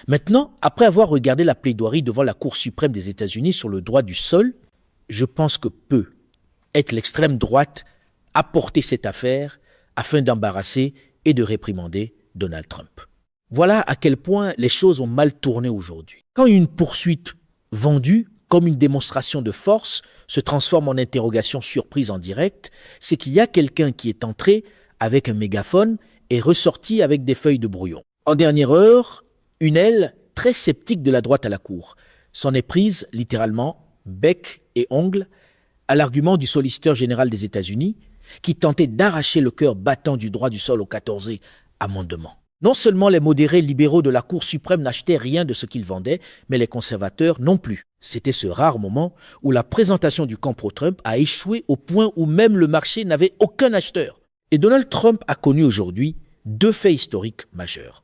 Maintenant, après avoir regardé la plaidoirie devant la Cour suprême des États-Unis sur le droit du sol, je pense que peut être l'extrême droite à porter cette affaire afin d'embarrasser et de réprimander Donald Trump. Voilà à quel point les choses ont mal tourné aujourd'hui. Quand une poursuite vendue comme une démonstration de force se transforme en interrogation surprise en direct, c'est qu'il y a quelqu'un qui est entré avec un mégaphone et ressorti avec des feuilles de brouillon. En dernière heure, une aile très sceptique de la droite à la Cour s'en est prise littéralement bec et ongle à l'argument du solliciteur général des États-Unis qui tentait d'arracher le cœur battant du droit du sol au 14e amendement. Non seulement les modérés libéraux de la Cour suprême n'achetaient rien de ce qu'ils vendaient, mais les conservateurs non plus. C'était ce rare moment où la présentation du camp pro-Trump a échoué au point où même le marché n'avait aucun acheteur. Et Donald Trump a connu aujourd'hui deux faits historiques majeurs.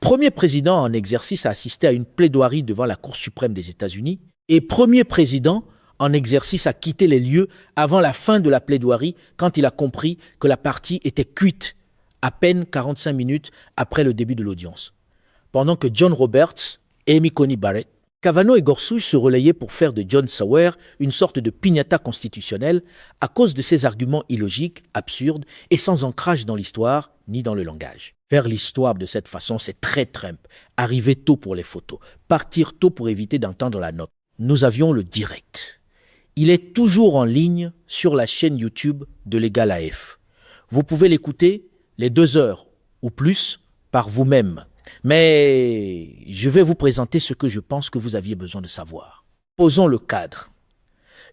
Premier président en exercice à assister à une plaidoirie devant la Cour suprême des États-Unis et premier président en exercice à quitter les lieux avant la fin de la plaidoirie quand il a compris que la partie était cuite à peine 45 minutes après le début de l'audience. Pendant que John Roberts et Amy Coney Barrett, Kavanaugh et Gorsuch se relayaient pour faire de John Sauer une sorte de piñata constitutionnelle à cause de ses arguments illogiques, absurdes et sans ancrage dans l'histoire ni dans le langage. Faire l'histoire de cette façon, c'est très Trump. Arriver tôt pour les photos, partir tôt pour éviter d'entendre la note. Nous avions le direct. Il est toujours en ligne sur la chaîne YouTube de l'Égal AF. Vous pouvez l'écouter les 2 heures ou plus par vous-même. Mais je vais vous présenter ce que je pense que vous aviez besoin de savoir. Posons le cadre.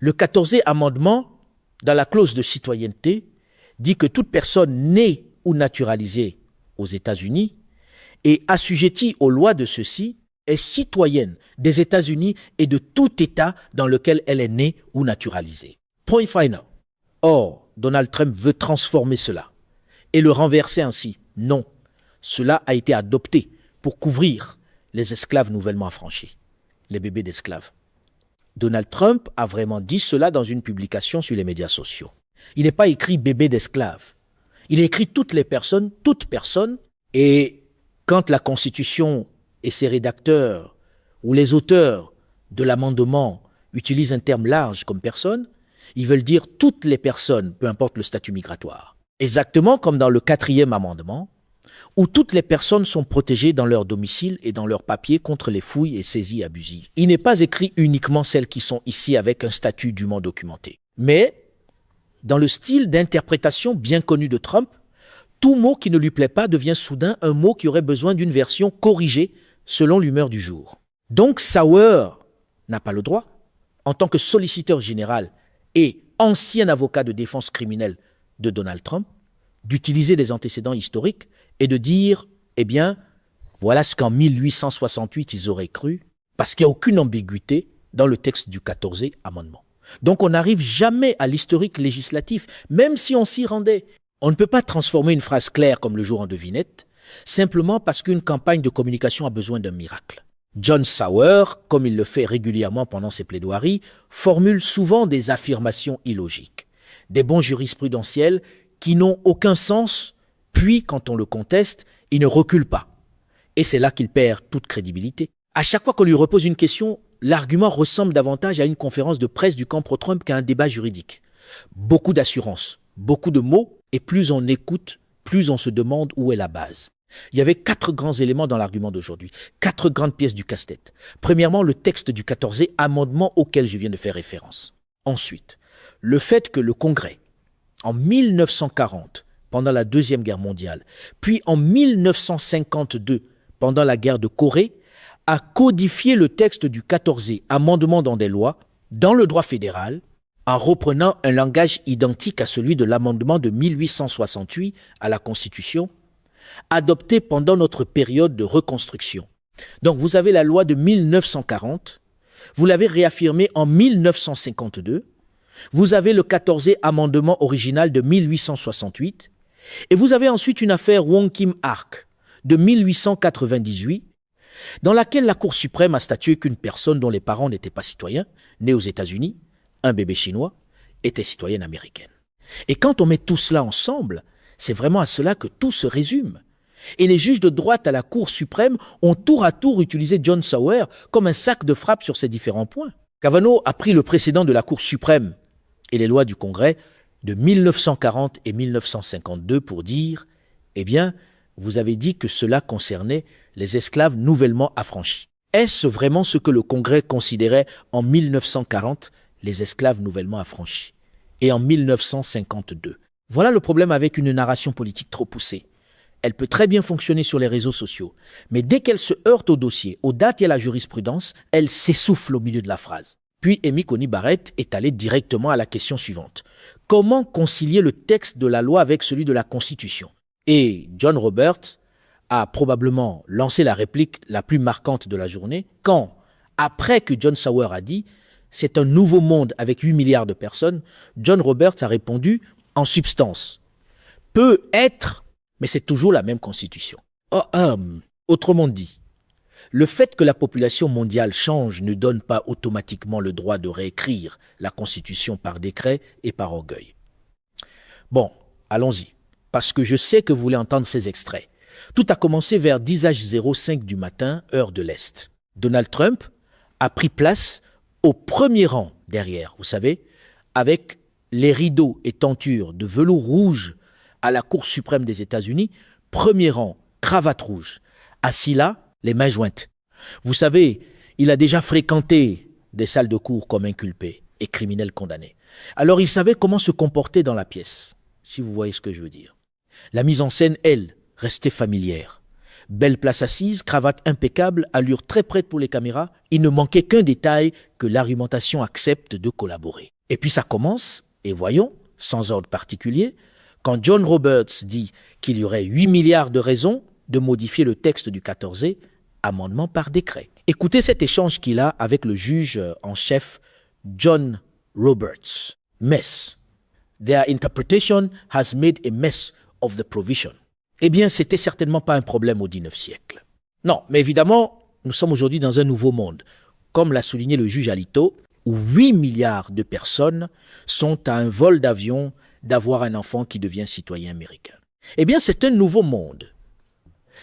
Le 14e amendement, dans la clause de citoyenneté, dit que toute personne née ou naturalisée aux États-Unis et assujettie aux lois de ceux-ci est citoyenne des États-Unis et de tout État dans lequel elle est née ou naturalisée. Point final. Or, Donald Trump veut transformer cela et le renverser ainsi. Non, cela a été adopté pour couvrir les esclaves nouvellement affranchis, les bébés d'esclaves. Donald Trump a vraiment dit cela dans une publication sur les médias sociaux. Il n'est pas écrit bébé d'esclaves. Il est écrit toutes les personnes, toute personne. Et quand la Constitution et ses rédacteurs ou les auteurs de l'amendement utilisent un terme large comme personne, ils veulent dire toutes les personnes, peu importe le statut migratoire. Exactement comme dans le 4e amendement, où toutes les personnes sont protégées dans leur domicile et dans leurs papiers contre les fouilles et saisies abusives. Il n'est pas écrit uniquement celles qui sont ici avec un statut dûment documenté. Mais, dans le style d'interprétation bien connu de Trump, tout mot qui ne lui plaît pas devient soudain un mot qui aurait besoin d'une version corrigée selon l'humeur du jour. Donc Sauer n'a pas le droit, en tant que solliciteur général et ancien avocat de défense criminelle de Donald Trump, d'utiliser des antécédents historiques et de dire, eh bien, voilà ce qu'en 1868 ils auraient cru, parce qu'il n'y a aucune ambiguïté dans le texte du 14e amendement. Donc on n'arrive jamais à l'historique législatif, même si on s'y rendait. On ne peut pas transformer une phrase claire comme le jour en devinette, simplement parce qu'une campagne de communication a besoin d'un miracle. John Sauer, comme il le fait régulièrement pendant ses plaidoiries, formule souvent des affirmations illogiques, des bons jurisprudentiels qui n'ont aucun sens, puis quand on le conteste, il ne recule pas. Et c'est là qu'il perd toute crédibilité. À chaque fois qu'on lui repose une question, l'argument ressemble davantage à une conférence de presse du camp pro-Trump qu'à un débat juridique. Beaucoup d'assurance, beaucoup de mots, et plus on écoute, plus on se demande où est la base. Il y avait 4 grands éléments dans l'argument d'aujourd'hui, 4 grandes pièces du casse-tête. Premièrement, le texte du 14e amendement auquel je viens de faire référence. Ensuite, le fait que le Congrès, en 1940, pendant la Deuxième Guerre mondiale, puis en 1952, pendant la guerre de Corée, a codifié le texte du 14e amendement dans des lois, dans le droit fédéral, en reprenant un langage identique à celui de l'amendement de 1868 à la Constitution, adopté pendant notre période de reconstruction. Donc vous avez la loi de 1940, vous l'avez réaffirmée en 1952, vous avez le 14e amendement original de 1868, et vous avez ensuite une affaire Wong Kim Ark de 1898, dans laquelle la Cour suprême a statué qu'une personne dont les parents n'étaient pas citoyens, née aux États-Unis, un bébé chinois, était citoyenne américaine. Et quand on met tout cela ensemble, c'est vraiment à cela que tout se résume. Et les juges de droite à la Cour suprême ont tour à tour utilisé John Sauer comme un sac de frappe sur ces différents points. Kavanaugh a pris le précédent de la Cour suprême et les lois du Congrès de 1940 et 1952 pour dire « Eh bien, vous avez dit que cela concernait les esclaves nouvellement affranchis. » Est-ce vraiment ce que le Congrès considérait en 1940, les esclaves nouvellement affranchis, et en 1952? Voilà le problème avec une narration politique trop poussée. Elle peut très bien fonctionner sur les réseaux sociaux, mais dès qu'elle se heurte au dossier, aux dates et à la jurisprudence, elle s'essouffle au milieu de la phrase. Puis Amy Coney Barrett est allée directement à la question suivante. Comment concilier le texte de la loi avec celui de la Constitution? Et John Roberts a probablement lancé la réplique la plus marquante de la journée quand, après que John Sauer a dit « c'est un nouveau monde avec 8 milliards de personnes », John Roberts a répondu en substance « peut être, mais c'est toujours la même constitution ». Autrement dit, le fait que la population mondiale change ne donne pas automatiquement le droit de réécrire la constitution par décret et par orgueil. Bon, allons-y, parce que je sais que vous voulez entendre ces extraits. Tout a commencé vers 10h05 du matin, heure de l'Est. Donald Trump a pris place au premier rang derrière, vous savez, avec les rideaux et tentures de velours rouge à la Cour suprême des États-Unis, premier rang, cravate rouge. Assis là, les mains jointes. Vous savez, il a déjà fréquenté des salles de cour comme inculpé et criminel condamné. Alors il savait comment se comporter dans la pièce, si vous voyez ce que je veux dire. La mise en scène, elle, restait familière. Belle place assise, cravate impeccable, allure très prête pour les caméras. Il ne manquait qu'un détail que l'argumentation accepte de collaborer. Et puis ça commence, et voyons, sans ordre particulier, quand John Roberts dit qu'il y aurait 8 milliards de raisons de modifier le texte du 14e, amendement par décret. Écoutez cet échange qu'il a avec le juge en chef John Roberts. Mess. Their interpretation has made a mess of the provision. Eh bien, c'était certainement pas un problème au XIXe siècle. Non, mais évidemment, nous sommes aujourd'hui dans un nouveau monde. Comme l'a souligné le juge Alito, où 8 milliards de personnes sont à un vol d'avion d'avoir un enfant qui devient citoyen américain. Eh bien, c'est un nouveau monde.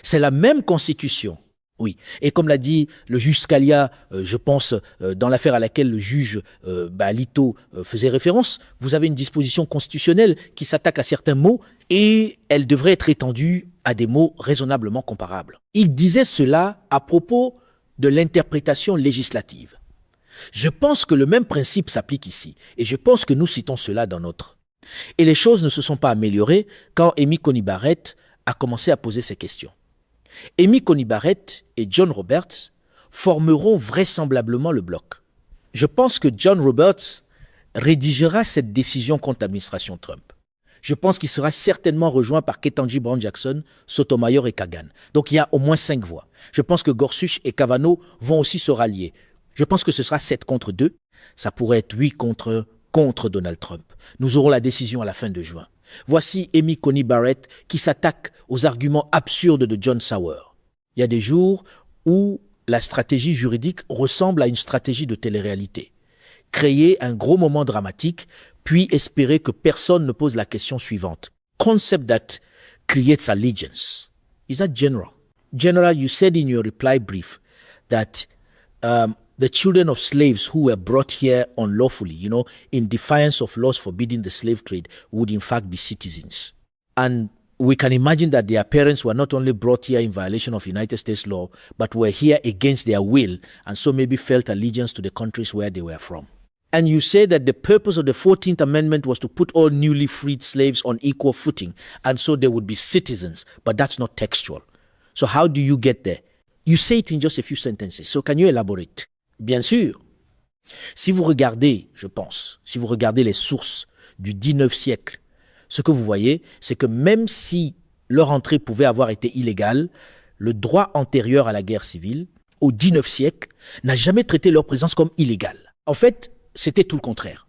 C'est la même constitution. Oui, et comme l'a dit le juge Scalia, je pense, dans l'affaire à laquelle le juge Alito faisait référence, vous avez une disposition constitutionnelle qui s'attaque à certains mots et elle devrait être étendue à des mots raisonnablement comparables. Il disait cela à propos de l'interprétation législative. Je pense que le même principe s'applique ici et je pense que nous citons cela dans notre. Et les choses ne se sont pas améliorées quand Amy Coney Barrett a commencé à poser ces questions. Amy Coney Barrett et John Roberts formeront vraisemblablement le bloc. Je pense que John Roberts rédigera cette décision contre l'administration Trump. Je pense qu'il sera certainement rejoint par Ketanji Brown Jackson, Sotomayor et Kagan. Donc il y a au moins 5 voix. Je pense que Gorsuch et Kavanaugh vont aussi se rallier. Je pense que ce sera 7 contre 2. Ça pourrait être 8 contre Donald Trump. Nous aurons la décision à la fin de juin. Voici Amy Coney Barrett qui s'attaque aux arguments absurdes de John Sauer. Il y a des jours où la stratégie juridique ressemble à une stratégie de télé-réalité. Créer un gros moment dramatique, puis espérer que personne ne pose la question suivante. Concept that creates allegiance. Is that general? General, you said in your reply brief that the children of slaves who were brought here unlawfully, in defiance of laws forbidding the slave trade, would in fact be citizens. And we can imagine that their parents were not only brought here in violation of United States law, but were here against their will, and so maybe felt allegiance to the countries where they were from. And you say that the purpose of the 14th Amendment was to put all newly freed slaves on equal footing, and so they would be citizens, but that's not textual. So how do you get there? You say it in just a few sentences, so can you elaborate? Bien sûr. Si vous regardez, je pense, si vous regardez les sources du 19e siècle, ce que vous voyez, c'est que même si leur entrée pouvait avoir été illégale, le droit antérieur à la guerre civile, au 19e siècle, n'a jamais traité leur présence comme illégale. En fait, c'était tout le contraire.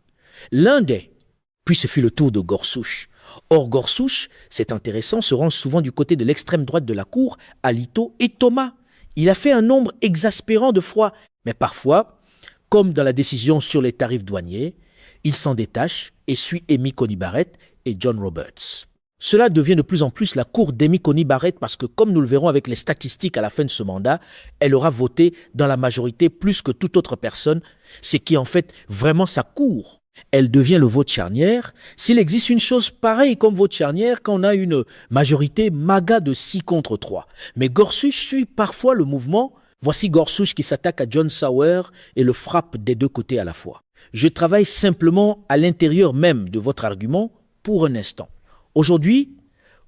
Puis ce fut le tour de Gorsuch. Or, Gorsuch, c'est intéressant, se range souvent du côté de l'extrême droite de la cour, Alito et Thomas. Il a fait un nombre exaspérant de fois, mais parfois, comme dans la décision sur les tarifs douaniers, il s'en détache et suit Amy Coney Barrett et John Roberts. Cela devient de plus en plus la cour d'Amy Coney Barrett parce que, comme nous le verrons avec les statistiques à la fin de ce mandat, elle aura voté dans la majorité plus que toute autre personne, ce qui est en fait vraiment sa cour. Elle devient le vote charnière. S'il existe une chose pareille comme vote charnière, quand on a une majorité MAGA de 6 contre 3. Mais Gorsuch suit parfois le mouvement. Voici Gorsuch qui s'attaque à John Sauer et le frappe des deux côtés à la fois. Je travaille simplement à l'intérieur même de votre argument pour un instant. Aujourd'hui,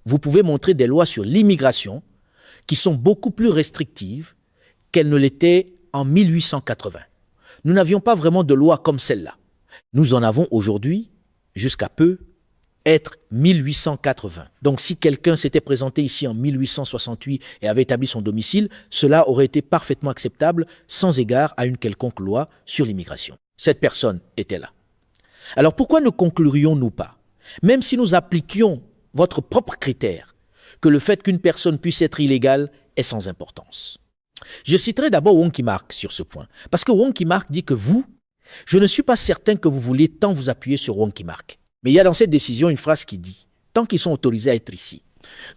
vous pouvez montrer des lois sur l'immigration qui sont beaucoup plus restrictives qu'elles ne l'étaient en 1880. Nous n'avions pas vraiment de loi comme celle-là. Nous en avons aujourd'hui, jusqu'à peu, être 1880. Donc si quelqu'un s'était présenté ici en 1868 et avait établi son domicile, cela aurait été parfaitement acceptable sans égard à une quelconque loi sur l'immigration. Cette personne était là. Alors pourquoi ne conclurions-nous pas, même si nous appliquions votre propre critère, que le fait qu'une personne puisse être illégale est sans importance? Je citerai d'abord Wonky Mark sur ce point, parce que Wonky Mark dit que vous, je ne suis pas certain que vous voulez tant vous appuyer sur Wonky Mark. Mais il y a dans cette décision une phrase qui dit « tant qu'ils sont autorisés à être ici ».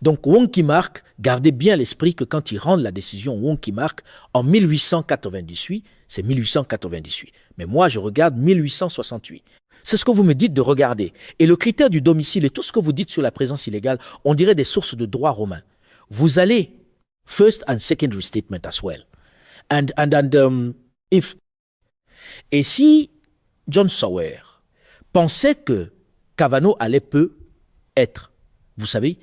Donc Wonky Mark, gardez bien à l'esprit que quand ils rendent la décision Wonky Mark en 1898, c'est 1898. Mais moi, je regarde 1868. C'est ce que vous me dites de regarder. Et le critère du domicile et tout ce que vous dites sur la présence illégale, on dirait des sources de droit romain. Vous allez first and secondary statement as well. Et si John Sauer pensait que Kavanaugh allait peu être, vous savez,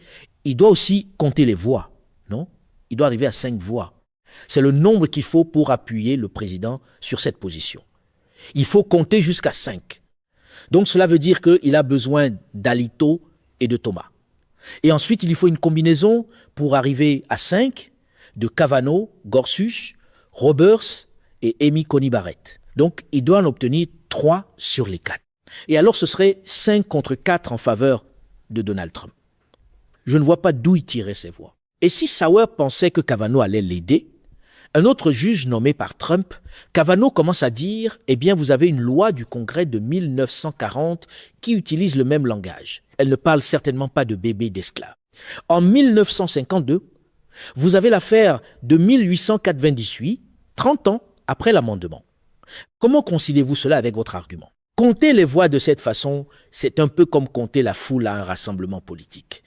il doit aussi compter les voix, non? Il doit arriver à 5 voix. C'est le nombre qu'il faut pour appuyer le président sur cette position. Il faut compter jusqu'à 5. Donc cela veut dire qu'il a besoin d'Alito et de Thomas. Et ensuite, il lui faut une combinaison pour arriver à 5 de Kavanaugh, Gorsuch, Roberts et Amy Coney Barrett. Donc, il doit en obtenir 3 sur les 4. Et alors, ce serait 5 contre 4 en faveur de Donald Trump. Je ne vois pas d'où il tirait ses voix. Et si Sauer pensait que Kavanaugh allait l'aider, un autre juge nommé par Trump, Kavanaugh commence à dire « Eh bien, vous avez une loi du Congrès de 1940 qui utilise le même langage. Elle ne parle certainement pas de bébés d'esclaves. » En 1952, vous avez l'affaire de 1898, 30 ans après l'amendement. Comment conciliez-vous cela avec votre argument? Compter les voix de cette façon, c'est un peu comme compter la foule à un rassemblement politique.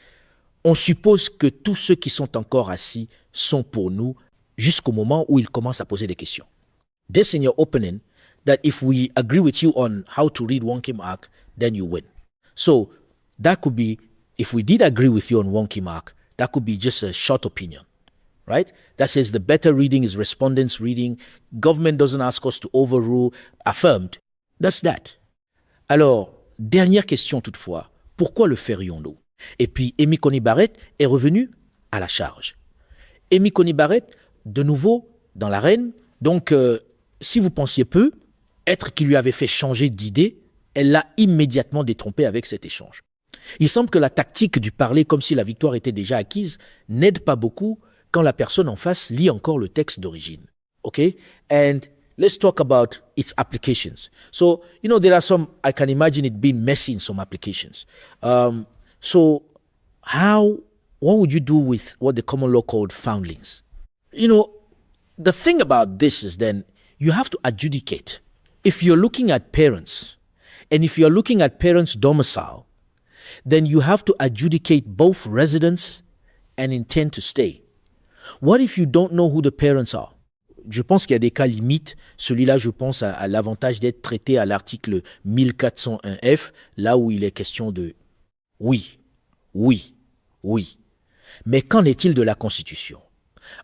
On suppose que tous ceux qui sont encore assis sont pour nous jusqu'au moment où ils commencent à poser des questions. This in your opening, that if we agree with you on how to read Wonky Mark, then you win. So that could be, if we did agree with you on Wonky Mark, that could be just a short opinion. Right? That says the better reading is respondents' reading. Government doesn't ask us to overrule. Affirmed. That's that. Alors, dernière question toutefois. Pourquoi le ferions-nous? Et puis, Amy Coney Barrett est revenue à la charge. Amy Coney Barrett, de nouveau, dans l'arène. Donc, si vous pensiez peu, être qui lui avait fait changer d'idée, elle l'a immédiatement détrompé avec cet échange. Il semble que la tactique du parler comme si la victoire était déjà acquise n'aide pas beaucoup quand la personne en face lit encore le texte d'origine. Okay? And let's talk about its applications. So, there are some, I can imagine it being messy in some applications. So, what would you do with what the common law called foundlings? The thing about this is then, you have to adjudicate. If you're looking at parents, and if you're looking at parents' domicile, then you have to adjudicate both residence and intent to stay. What if you don't know who the parents are? Je pense qu'il y a des cas limites. Celui-là, je pense à l'avantage d'être traité à l'article 1401F, là où il est question de oui, oui, oui. Mais qu'en est-il de la Constitution?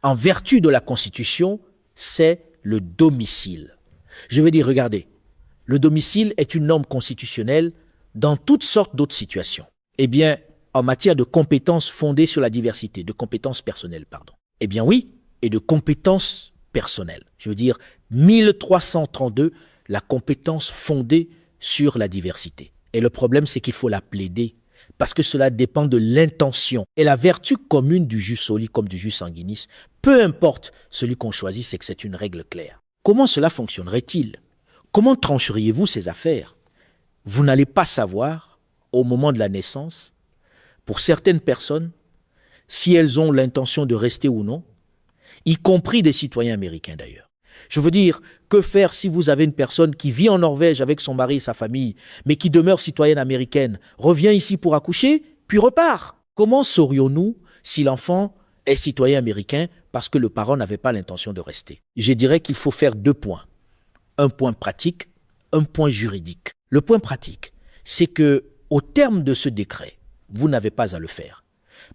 En vertu de la Constitution, c'est le domicile. Je vais dire, regardez, le domicile est une norme constitutionnelle dans toutes sortes d'autres situations. Eh bien, en matière de compétences fondées sur la diversité, de compétences personnelles, pardon. Eh bien oui, et de compétences personnelles. Je veux dire, 1332, la compétence fondée sur la diversité. Et le problème, c'est qu'il faut la plaider, parce que cela dépend de l'intention. Et la vertu commune du jus soli comme du jus sanguinis, peu importe celui qu'on choisit, c'est que c'est une règle claire. Comment cela fonctionnerait-il? Comment trancheriez-vous ces affaires? Vous n'allez pas savoir, au moment de la naissance, pour certaines personnes, si elles ont l'intention de rester ou non, y compris des citoyens américains d'ailleurs. Je veux dire, que faire si vous avez une personne qui vit en Norvège avec son mari et sa famille, mais qui demeure citoyenne américaine, revient ici pour accoucher, puis repart? Comment saurions-nous si l'enfant est citoyen américain parce que le parent n'avait pas l'intention de rester? Je dirais qu'il faut faire 2 points. Un point pratique, un point juridique. Le point pratique, c'est que au terme de ce décret, vous n'avez pas à le faire.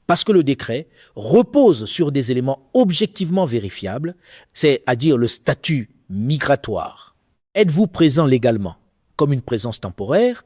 Parce que le décret repose sur des éléments objectivement vérifiables, c'est-à-dire le statut migratoire. Êtes-vous présent légalement comme une présence temporaire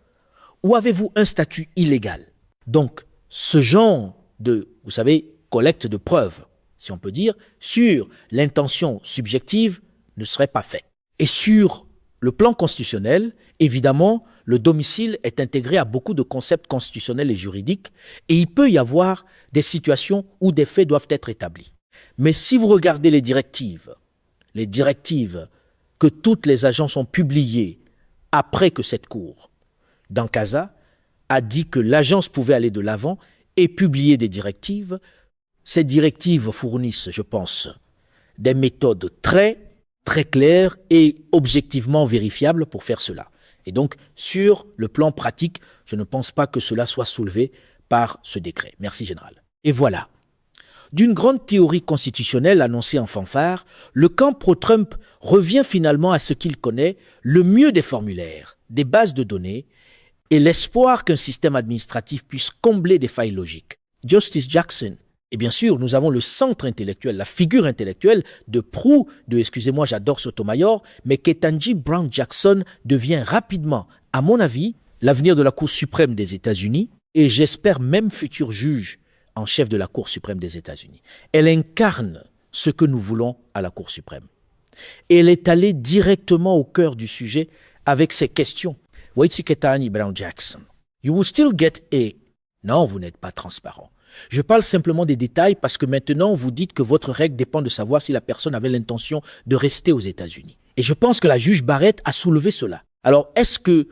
ou avez-vous un statut illégal? Donc, ce genre de, vous savez, collecte de preuves, si on peut dire, sur l'intention subjective ne serait pas fait. Et sur le plan constitutionnel, évidemment, le domicile est intégré à beaucoup de concepts constitutionnels et juridiques et il peut y avoir des situations où des faits doivent être établis. Mais si vous regardez les directives que toutes les agences ont publiées après que cette cour, dans Casa, a dit que l'agence pouvait aller de l'avant et publier des directives, ces directives fournissent, je pense, des méthodes très claires et objectivement vérifiables pour faire cela. Et donc, sur le plan pratique, je ne pense pas que cela soit soulevé par ce décret. Merci, Général. Et voilà. D'une grande théorie constitutionnelle annoncée en fanfare, le camp pro-Trump revient finalement à ce qu'il connaît le mieux des formulaires, des bases de données et l'espoir qu'un système administratif puisse combler des failles logiques. Justice Jackson. Et bien sûr, nous avons le centre intellectuel, la figure intellectuelle de proue de, excusez-moi, j'adore Sotomayor, mais Ketanji Brown Jackson devient rapidement, à mon avis, l'avenir de la Cour suprême des États-Unis et j'espère même futur juge en chef de la Cour suprême des États-Unis. Elle incarne ce que nous voulons à la Cour suprême. Et elle est allée directement au cœur du sujet avec ces questions. Voici Ketanji Brown Jackson. You will still get a... Non, vous n'êtes pas transparent. Je parle simplement des détails parce que maintenant, vous dites que votre règle dépend de savoir si la personne avait l'intention de rester aux États-Unis. Et je pense que la juge Barrett a soulevé cela. Alors, est-ce que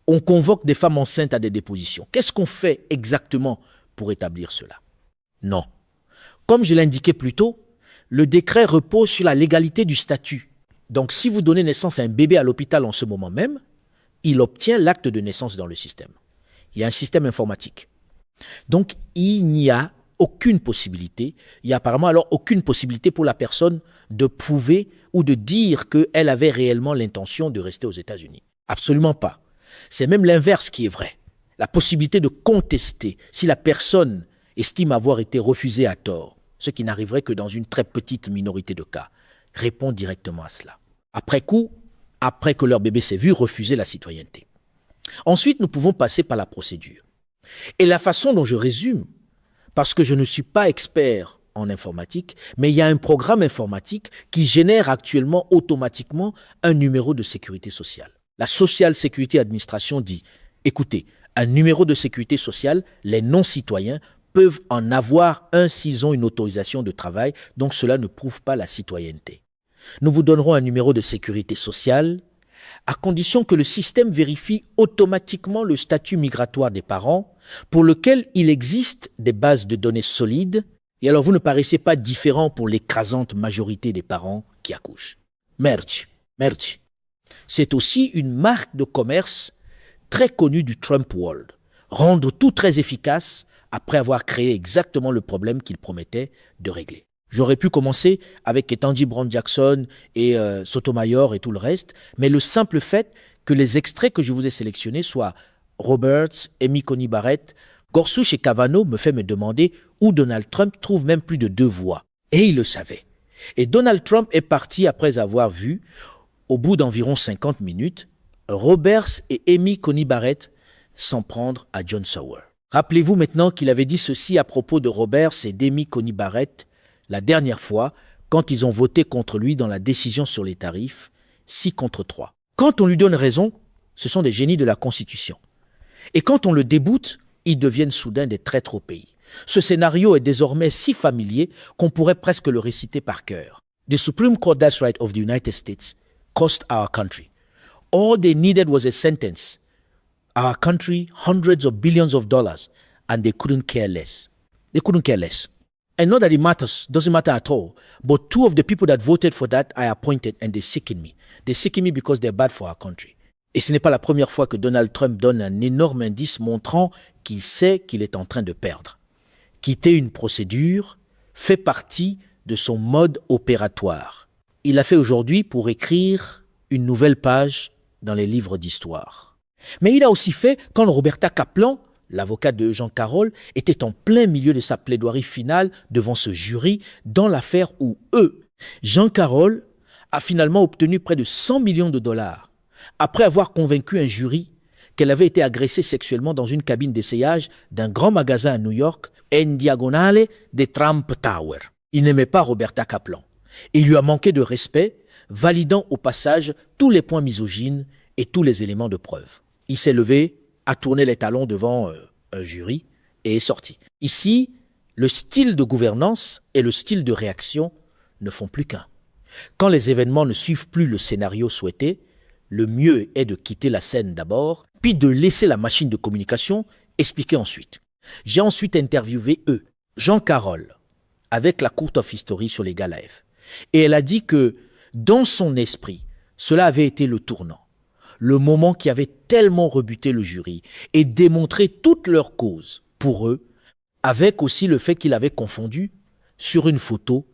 on convoque des femmes enceintes à des dépositions? Qu'est-ce qu'on fait exactement pour établir cela? Non. Comme je l'indiquais plus tôt, le décret repose sur la légalité du statut. Donc, si vous donnez naissance à un bébé à l'hôpital en ce moment même, il obtient l'acte de naissance dans le système. Il y a un système informatique. Donc, il n'y a aucune possibilité, il n'y a apparemment alors aucune possibilité pour la personne de prouver ou de dire qu'elle avait réellement l'intention de rester aux États-Unis. Absolument pas. C'est même l'inverse qui est vrai. La possibilité de contester si la personne estime avoir été refusée à tort, ce qui n'arriverait que dans une très petite minorité de cas, répond directement à cela. Après coup, après que leur bébé s'est vu refuser la citoyenneté. Ensuite, nous pouvons passer par la procédure. Et la façon dont je résume, parce que je ne suis pas expert en informatique, mais il y a un programme informatique qui génère actuellement automatiquement un numéro de sécurité sociale. La Social Security Administration dit, écoutez, un numéro de sécurité sociale, les non-citoyens peuvent en avoir un s'ils ont une autorisation de travail, donc cela ne prouve pas la citoyenneté. Nous vous donnerons un numéro de sécurité sociale à condition que le système vérifie automatiquement le statut migratoire des parents pour lequel il existe des bases de données solides et alors vous ne paraissez pas différent pour l'écrasante majorité des parents qui accouchent. Merci. C'est aussi une marque de commerce très connue du Trump World. Rendre tout très efficace après avoir créé exactement le problème qu'il promettait de régler. J'aurais pu commencer avec Ketanji Brown Jackson et Sotomayor et tout le reste, mais le simple fait que les extraits que je vous ai sélectionnés soient Roberts, Amy Coney Barrett, Gorsuch et Kavanaugh me fait me demander où Donald Trump trouve même plus de 2 voix. Et il le savait. Et Donald Trump est parti après avoir vu, au bout d'environ 50 minutes, Roberts et Amy Coney Barrett s'en prendre à John Sauer. Rappelez-vous maintenant qu'il avait dit ceci à propos de Roberts et d'Amy Coney Barrett la dernière fois, quand ils ont voté contre lui dans la décision sur les tarifs, 6-3. Quand on lui donne raison, ce sont des génies de la Constitution. Et quand on le déboute, ils deviennent soudain des traîtres au pays. Ce scénario est désormais si familier qu'on pourrait presque le réciter par cœur. The Supreme Court, that's right, of the United States cost our country. All they needed was a sentence. Our country, hundreds of billions of dollars. and they couldn't care less. They couldn't care less. And not that it matters, doesn't matter at all. But two of the people that voted for that, I appointed and they sickened me. They sickened me because they're bad for our country. Et ce n'est pas la première fois que Donald Trump donne un énorme indice montrant qu'il sait qu'il est en train de perdre. Quitter une procédure fait partie de son mode opératoire. Il l'a fait aujourd'hui pour écrire une nouvelle page dans les livres d'histoire. Mais il a aussi fait quand Roberta Kaplan, l'avocat de Jean Carroll, était en plein milieu de sa plaidoirie finale devant ce jury dans l'affaire où Jean Carroll, a finalement obtenu près de 100 millions de dollars après avoir convaincu un jury qu'elle avait été agressée sexuellement dans une cabine d'essayage d'un grand magasin à New York, en diagonale de Trump Tower. Il n'aimait pas Roberta Kaplan et il lui a manqué de respect, validant au passage tous les points misogynes et tous les éléments de preuve. Il s'est levé, a tourné les talons devant un jury et est sorti. Ici, le style de gouvernance et le style de réaction ne font plus qu'un. Quand les événements ne suivent plus le scénario souhaité, le mieux est de quitter la scène d'abord, puis de laisser la machine de communication expliquer ensuite. J'ai ensuite interviewé Jean Carroll, avec la Court of History sur les Galaef. Et elle a dit que, dans son esprit, cela avait été le tournant, le moment qui avait tellement rebuté le jury et démontré toute leur cause pour eux, avec aussi le fait qu'il avait confondu sur une photo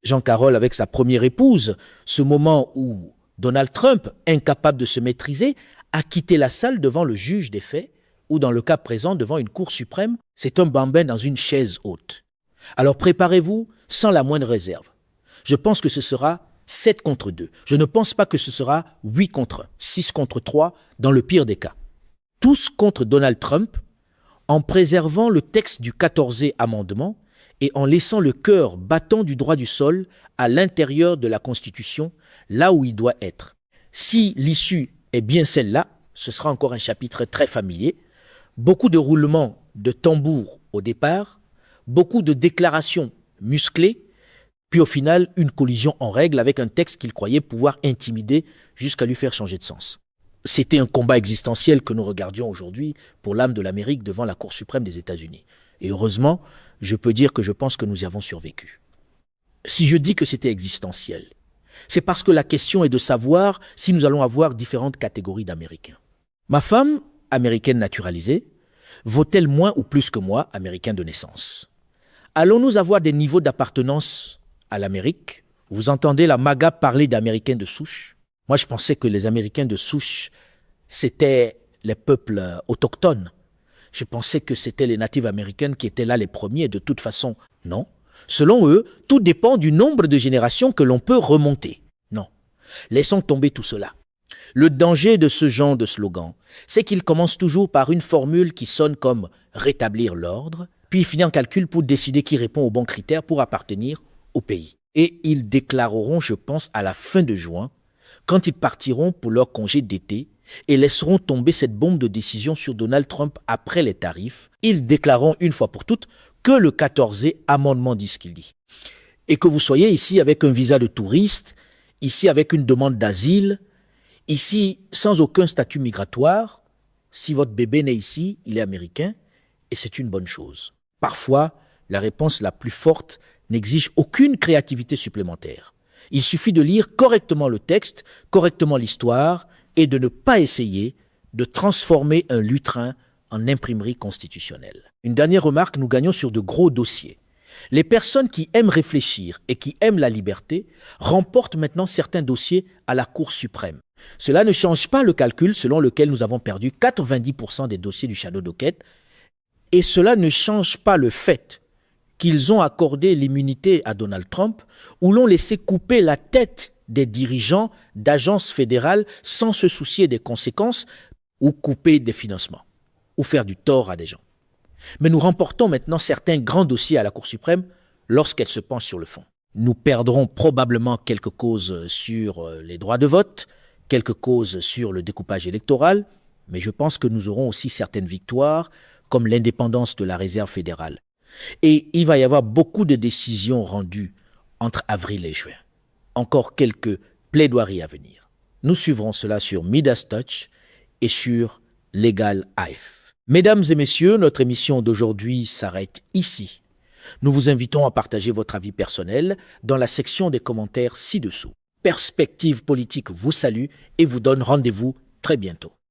Jean Carroll avec sa première épouse, ce moment où Donald Trump, incapable de se maîtriser, a quitté la salle devant le juge des faits, ou dans le cas présent devant une cour suprême, c'est un bambin dans une chaise haute. Alors préparez-vous sans la moindre réserve. Je pense que ce sera 7 contre 2. Je ne pense pas que ce sera 8 contre 1, 6 contre 3 dans le pire des cas. Tous contre Donald Trump, en préservant le texte du 14e amendement et en laissant le cœur battant du droit du sol à l'intérieur de la Constitution, là où il doit être. Si l'issue est bien celle-là, ce sera encore un chapitre très familier. Beaucoup de roulements de tambour au départ, beaucoup de déclarations musclées, puis au final, une collision en règle avec un texte qu'il croyait pouvoir intimider jusqu'à lui faire changer de sens. C'était un combat existentiel que nous regardions aujourd'hui pour l'âme de l'Amérique devant la Cour suprême des États-Unis. Et heureusement, je peux dire que je pense que nous y avons survécu. Si je dis que c'était existentiel, c'est parce que la question est de savoir si nous allons avoir différentes catégories d'Américains. Ma femme, américaine naturalisée, vaut-elle moins ou plus que moi, américain de naissance? Allons-nous avoir des niveaux d'appartenance à l'Amérique? Vous entendez la MAGA parler d'Américains de souche? Moi, je pensais que les Américains de souche, c'était les peuples autochtones. Je pensais que c'était les natifs américains qui étaient là les premiers. De toute façon, non. Selon eux, tout dépend du nombre de générations que l'on peut remonter. Non. Laissons tomber tout cela. Le danger de ce genre de slogan, c'est qu'il commence toujours par une formule qui sonne comme « rétablir l'ordre », puis il finit en calcul pour décider qui répond aux bons critères pour appartenir au pays. Et ils déclareront, je pense, à la fin de juin, quand ils partiront pour leur congé d'été, et laisseront tomber cette bombe de décision sur Donald Trump après les tarifs, ils déclareront une fois pour toutes que le 14e amendement dit ce qu'il dit. Et que vous soyez ici avec un visa de touriste, ici avec une demande d'asile, ici sans aucun statut migratoire, si votre bébé naît ici, il est américain, et c'est une bonne chose. Parfois, la réponse la plus forte n'exige aucune créativité supplémentaire. Il suffit de lire correctement le texte, correctement l'histoire, et de ne pas essayer de transformer un lutrin en imprimerie constitutionnelle. Une dernière remarque, nous gagnons sur de gros dossiers. Les personnes qui aiment réfléchir et qui aiment la liberté remportent maintenant certains dossiers à la Cour suprême. Cela ne change pas le calcul selon lequel nous avons perdu 90% des dossiers du Shadow Docket, et cela ne change pas le fait qu'ils ont accordé l'immunité à Donald Trump ou l'ont laissé couper la tête des dirigeants d'agences fédérales sans se soucier des conséquences ou couper des financements ou faire du tort à des gens. Mais nous remportons maintenant certains grands dossiers à la Cour suprême lorsqu'elle se penche sur le fond. Nous perdrons probablement quelques causes sur les droits de vote, quelques causes sur le découpage électoral, mais je pense que nous aurons aussi certaines victoires comme l'indépendance de la réserve fédérale. Et il va y avoir beaucoup de décisions rendues entre avril et juin. Encore quelques plaidoiries à venir. Nous suivrons cela sur Midas Touch et sur Legal AF. Mesdames et messieurs, notre émission d'aujourd'hui s'arrête ici. Nous vous invitons à partager votre avis personnel dans la section des commentaires ci-dessous. Perspective politique vous salue et vous donne rendez-vous très bientôt.